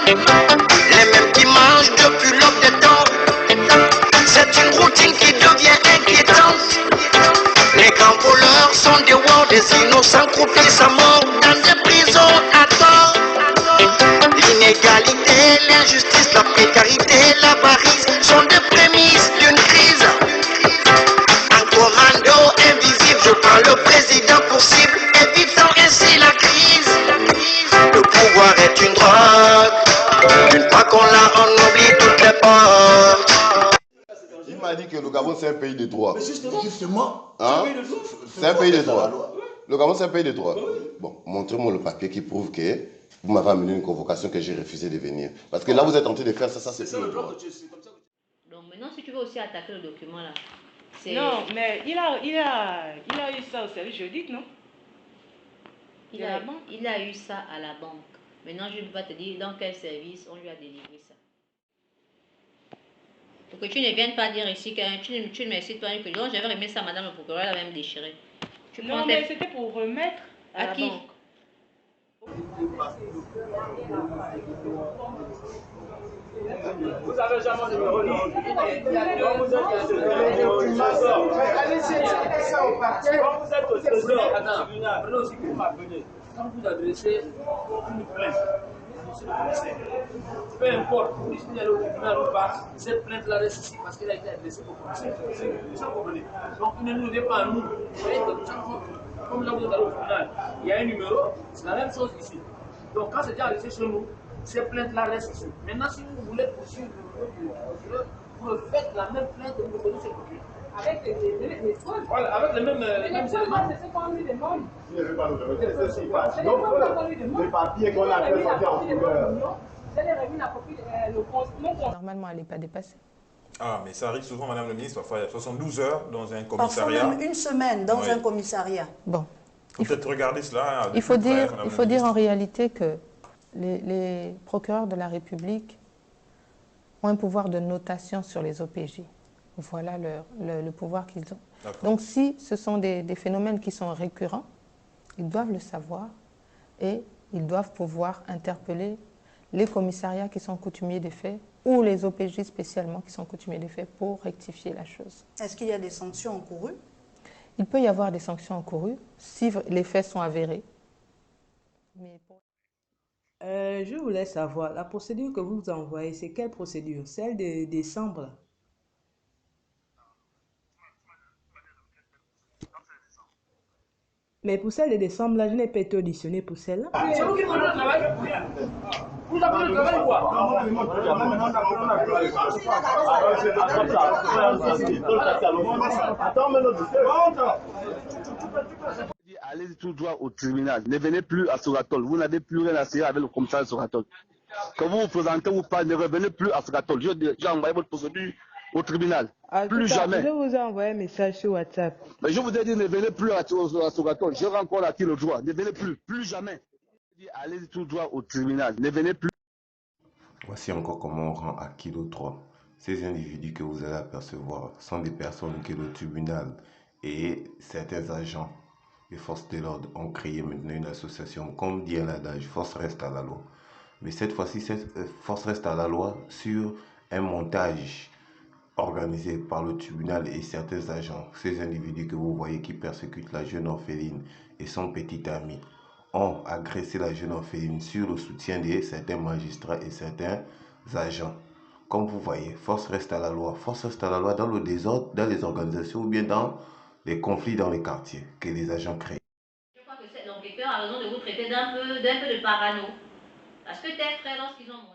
Les mêmes qui mangent depuis l'aube des temps. C'est une routine qui devient inquiétante. Les grands voleurs sont des wards, des innocents croupissent à mort dans des prisons à tort. L'inégalité, l'injustice, la précarité, l'avarice sont des prémices d'une crise. Un commando invisible, je prends le président pour cible, évitant ainsi la crise. Le pouvoir est une drogue, une fois qu'on l'a, on oublie toutes les portes. Il m'a dit que le Gabon c'est un pays de droit. Mais justement, hein? C'est un pays de droit. Loi. Le Gabon c'est un pays de droit. Bon, montrez-moi le papier qui prouve que vous m'avez amené une convocation que j'ai refusé de venir. Parce que là vous êtes en train de faire ça c'est plus le droit. Donc maintenant si tu veux aussi attaquer le document là. Non, mais il a eu ça au service juridique, non? Il a eu ça à la banque. Maintenant, je ne peux pas te dire dans quel service on lui a délivré ça. Pour que tu ne viennes pas dire ici que tu ne m'excites pas, que donc j'avais remis ça à madame le procureur, elle va me déchirer. Non, mais c'était pour remettre à la qui? banque. Vous avez jamais de numéro. Quand vous êtes au trésor, prenez aussi que vous m'appelez. Quand vous adressez une plainte, peu importe, vous décidez d'aller au tribunal ou pas, cette plainte-là reste ici parce qu'elle a été adressée au conseil. Donc, il ne nous est pas à nous. Vous voyez que comme là vous êtes allé au tribunal, il y a un numéro, c'est la même chose ici. Donc, quand c'est déjà adressé chez nous, ces plaintes-là restent ici. Maintenant, si vous voulez poursuivre vous faites la même plainte que vous connaissez aujourd'hui. Avec les preuves. Voilà, avec les mêmes éléments. C'est ce qu'on lui demande. Je ne veux pas nous demander, c'est ce qui passe. Donc, les papiers qu'on a fait sortir en couleur. Je l'ai remis la copie, Normalement, elle n'est pas dépassée. Ah, mais ça arrive souvent, Madame le ministre, parfois il y a 72 heures dans un commissariat. Parfois même une semaine dans un commissariat. Bon. Il faut peut-être regarder cela. Il faut dire en réalité que les procureurs de la République ont un pouvoir de notation sur les OPJ. Voilà le pouvoir qu'ils ont. Donc si ce sont des phénomènes qui sont récurrents, ils doivent le savoir et ils doivent pouvoir interpeller les commissariats qui sont coutumiers des faits ou les OPJ spécialement qui sont coutumiers des faits pour rectifier la chose. Est-ce qu'il y a des sanctions encourues? Il peut y avoir des sanctions encourues si les faits sont avérés. Je voulais savoir, la procédure que vous envoyez, c'est quelle procédure? Celle de décembre? Mais pour celle de décembre, là, je n'ai pas été auditionné pour celle-là. C'est vous qui me donnez le travail. Vous avez le travail ou quoi? Attends, mais allez tout droit au tribunal. Ne venez plus à Soratol. Vous n'avez plus rien à faire avec le commissaire de Soratol. Quand vous vous présentez ou pas, ne revenez plus à Soratol. J'ai envoyé votre procédure au tribunal. Plus jamais. Je vous ai envoyé un message sur WhatsApp. Mais je vous ai dit, ne venez plus à Soratol. J'ai encore acquis le droit. Ne venez plus jamais. Allez tout droit au tribunal. Ne venez plus. Voici encore comment on rend acquis le droit. Ces individus que vous allez apercevoir sont des personnes que le tribunal et certains agents les forces de l'ordre ont créé maintenant une association, comme dit l'adage, force reste à la loi. Mais cette fois-ci, cette force reste à la loi sur un montage organisé par le tribunal et certains agents. Ces individus que vous voyez qui persécutent la jeune orpheline et son petit ami ont agressé la jeune orpheline sur le soutien de certains magistrats et certains agents. Comme vous voyez, force reste à la loi. Force reste à la loi dans le désordre, dans les organisations ou bien dans les conflits dans les quartiers que les agents créent. Je crois que l'enquêteur a raison de vous traiter d'un peu de parano. Parce que tes frères, lorsqu'ils ont